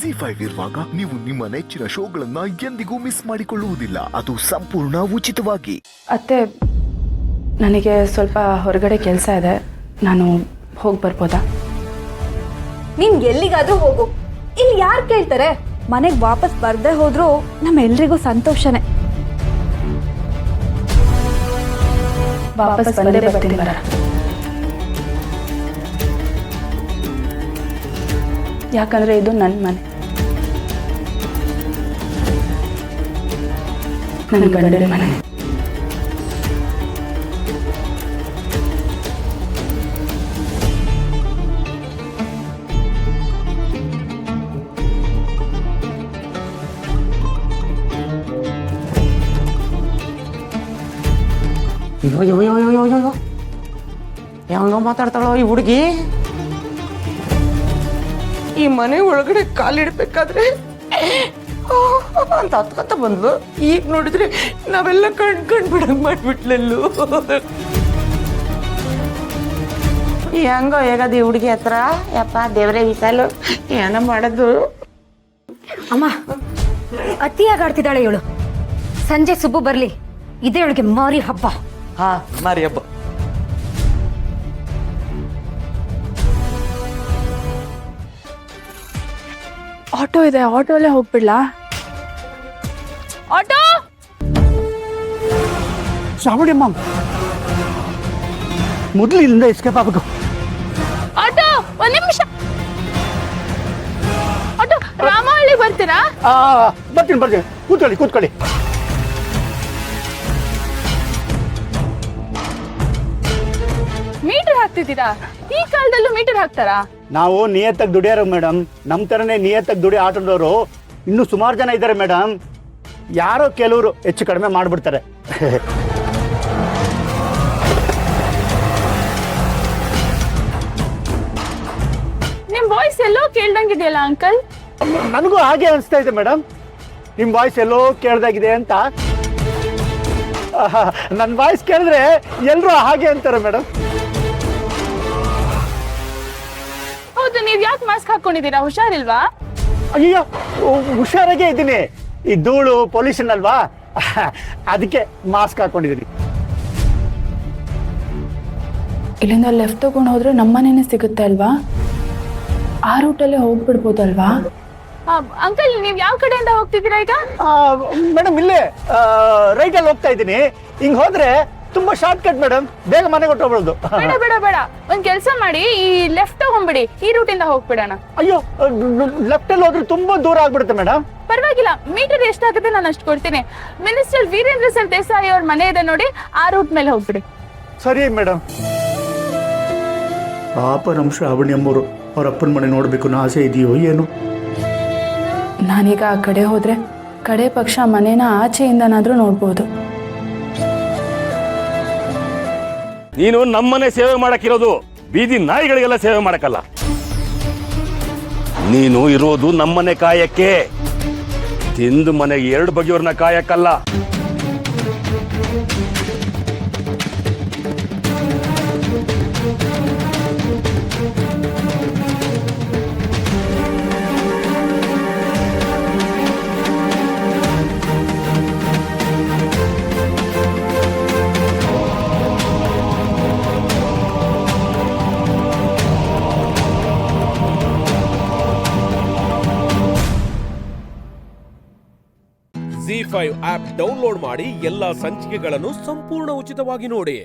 ಜಿ5 ಇರುವಾಗ ನೀವು ನಿಮ್ಮ ನೆಚ್ಚಿನ ಶೋಗಳನ್ನ ಎಂದಿಗೂ ಮಿಸ್ ಮಾಡಿಕೊಳ್ಳುವುದಿಲ್ಲ. ಅದು ಸಂಪೂರ್ಣ ಉಚಿತವಾಗಿ. ಅತ್ತೆ, ನನಗೆ ಸ್ವಲ್ಪ ಹೊರಗಡೆ ಕೆಲಸ ಇದೆ, ನಾನು ಹೋಗಿ ಬರ್ಬೋದಾ? ನೀನ್ ಎಲ್ಲಿಗಾದ್ರೂ ಹೋಗು, ಇಲ್ಲಿ ಯಾರು ಕೇಳ್ತಾರೆ? ಮನೆಗೆ ವಾಪಸ್ ಬರ್ದೇ ಹೋದ್ರೂ ನಮ್ಮೆಲ್ರಿಗೂ ಸಂತೋಷನೇ. ವಾಪಸ್ ಬಂದೇ ಬರ್ತೀನಿ ಬರ. ಯಾಕಂದ್ರೆ ಇದು ನನ್ನ ಮನೆ, ನನ್ನ ಗಂಡನ ಮನೆ. ಅಯ್ಯೋ ಹೆಂಗ ಮಾತಾಡ್ತಾಳೋ ಈ ಹುಡುಗಿ. ಈ ಮನೆ ಒಳಗಡೆ ಕಾಲಿಡ್ಬೇಕಾದ್ರೆ ಅಂತ ಹತ್ಕಂತ ಬಂದ್ಲು. ಈಗ ನೋಡಿದ್ರೆ ನಾವೆಲ್ಲ ಕಣ್ ಬಿಡಂಗ್ ಮಾಡ್ಬಿಟ್ಲಲ್ಲೂ. ಹೆಂಗೋ ಹೇಗದು ಈ ಹುಡುಗಿ ಹತ್ರ. ಯಪ್ಪ ದೇವ್ರೇ ವಿಸಾಲು ಏನ ಮಾಡೋದು. ಅಮ್ಮ, ಅತಿಯಾಗಿ ಆಡ್ತಿದ್ದಾಳೆ ಇವಳು. ಸಂಜೆ ಸುಬ್ಬು ಬರ್ಲಿ, ಇದೇ ಇವಳಿಗೆ ಮಾರಿ ಹಬ್ಬ. ಹಾ, ಮಾರಿ ಹಬ್ಬ. ಆಟೋ ಇದೆ, ಆಟೋಲ್ಲೇ ಹೋಗ್ಬಿಡ್ಲಾ? ಆಟೋ ಶ್ರಾವಣಿ ಅಮ್ಮ, ಮೊದಲು ಇಲ್ಲಿಂದ ಎಸ್ಕೇಪ್ ಆಗಬೇಕು. ಆಟೋ, ಒಂದ್ ನಿಮಿಷ. ಆಟೋ, ರಾಮಹಳ್ಳಿ ಬರ್ತೀರಾ? ಬರ್ತೀನಿ, ಕೂತ್ಕೊಳ್ಳಿ. ಮೀಟರ್ ಹಾಕ್ತಿದ್ದೀರಾ? ಈ ಕಾಲದಲ್ಲೂ ಮೀಟರ್ ಹಾಕ್ತಾರಾ? ನಾವು ನಿಯತ್ತಾಗಿ ದುಡಿಯೋರು ಮೇಡಮ್. ನಮ್ಮ ಥರನೇ ನಿಯತ್ತಾಗಿ ದುಡಿಯೋ ಆಟೋದವರು ಇನ್ನೂ ಸುಮಾರು ಜನ ಇದ್ದಾರೆ ಮೇಡಮ್. ಯಾರೋ ಕೆಲವರು ಹೆಚ್ಚು ಕಡಿಮೆ ಮಾಡಿಬಿಡ್ತಾರೆ. ನಿಮ್ ವಾಯ್ಸ್ ಎಲ್ಲೋ ಕೇಳ್ದಂಗಿದೆಯಲ್ಲ ಅಂಕಲ್? ನನಗೂ ಹಾಗೆ ಅನಿಸ್ತಾ ಇದೆ ಮೇಡಮ್, ನಿಮ್ಮ ವಾಯ್ಸ್ ಎಲ್ಲೋ ಕೇಳ್ದಾಗಿದೆ ಅಂತ. ನನ್ನ ವಾಯ್ಸ್ ಕೇಳಿದ್ರೆ ಎಲ್ಲರೂ ಹಾಗೆ ಅಂತಾರೆ ಮೇಡಮ್. ಹೌದು, ನೀವ್ ಯಾಕೆ ಮಾಸ್ಕ್ ಹಾಕೊಂಡಿದ್ದೀರಾ? ಹುಷಾರಿಲ್ವಾ? ಅಯ್ಯೋ, ಹುಷಾರಾಗೇ ಇದ್ದೀನಿ. ಈ ಧೂಳು ಪೊಲ್ಯೂಷನ್ ಅಲ್ವಾ, ಅದಕ್ಕೆ ಮಾಸ್ಕ್ ಹಾಕೊಂಡಿದ್ದೀನಿ. ಇಲ್ಲಿಂದ ಲೆಫ್ಟ್ ತಗೊಂಡು ಹೋದ್ರೆ ನಮ್ಮನೇನೆ ಸಿಗುತ್ತೆ ಅಲ್ವಾ? ಆ ರೂಟಲ್ಲೇ ಹೋಗ್ಬಿಡ್ಬೋದಲ್ವಾ? ಅಂಕಲ್, ನೀವ್ ಯಾವ ಕಡೆಯಿಂದ ಹೋಗ್ತಿದ್ದೀರಾ ಈಗ? ಮೇಡಮ್, ಇಲ್ಲೇ ರೈಟಲ್ಲಿ ಹೋಗ್ತಾ ಇದ್ದೀನಿ. ಹಿಂಗ್ ಹೋದ್ರೆ ತುಂಬಾ ಶಾರ್ಟ್ ಕಟ್ ಮೇಡಮ್, ಬೇಗ ಮನೆಗೆ ಹೊಟ್ಟೋಗ್ಬಿಡೋದು. ಬೇಡ, ಒಂದ್ ಕೆಲ್ಸ ಮಾಡಿ, ಈ ಲೆಫ್ಟ್ ತಗೊಂಡ್ಬಿಡಿ, ಈ ರೂಟಿಂದ ಹೋಗ್ಬಿಡೋಣ. ಅಯ್ಯೋ, ಲೆಫ್ಟ್ ಅಲ್ಲಿ ಹೋದ್ರೆ ತುಂಬಾ ದೂರ ಆಗ್ಬಿಡುತ್ತೆ ಮೇಡಮ್. ಪರವಾಗಿಲ್ಲ, ಮೀಟರ್ ಎಷ್ಟಾಗುತ್ತೆ ನಾನು ಅಷ್ಟು ಕೊಡ್ತೀನಿ. ಮಿನಿಸ್ಟರ್ ವೀರೇಂದ್ರ ಸರ್ ದೇಸಾಯಿ ಅವ್ರ ಮನೆ ಇದೆ ನೋಡಿ, ಆ ರೂಟ್ ಮೇಲೆ ಹೋಗ್ಬಿಡಿ. ಸರಿ ಮೇಡಮ್. ಪಾಪ ನಮ್ಮ ಶ್ರಾವಣಿ ಅಮ್ಮವರು ಅವ್ರ ಅಪ್ಪನ ಮನೆ ನೋಡ್ಬೇಕು ಅನ್ನೋ ಆಸೆ ಇದೆಯೋ ಏನು. ನಾನೀಗ ಆ ಕಡೆ ಹೋದ್ರೆ ಕಡೆ ಪಕ್ಷ ಮನೇನ ಆಚೆಯಿಂದನಾದ್ರೂ ನೋಡ್ಬೋದು. ನೀನು ನಮ್ಮನೆ ಸೇವೆ ಮಾಡಕ್ಕಿರೋದು, ಬೀದಿ ನಾಯಿಗಳಿಗೆಲ್ಲ ಸೇವೆ ಮಾಡಕ್ಕಲ್ಲ. ನೀನು ಇರೋದು ನಮ್ಮನೆ ಕಾಯಕ್ಕೆ, ತಿಂದು ಮನೆಗೆ 2 ಬಗೆಯವ್ರನ್ನ ಕಾಯಕ್ಕಲ್ಲ. ಜಿ5 ಆಪ್ ಡೌನ್ಲೋಡ್ ಮಾಡಿ ಎಲ್ಲಾ ಸಂಚಿಕೆಗಳನ್ನು ಸಂಪೂರ್ಣ ಉಚಿತವಾಗಿ ನೋಡಿ.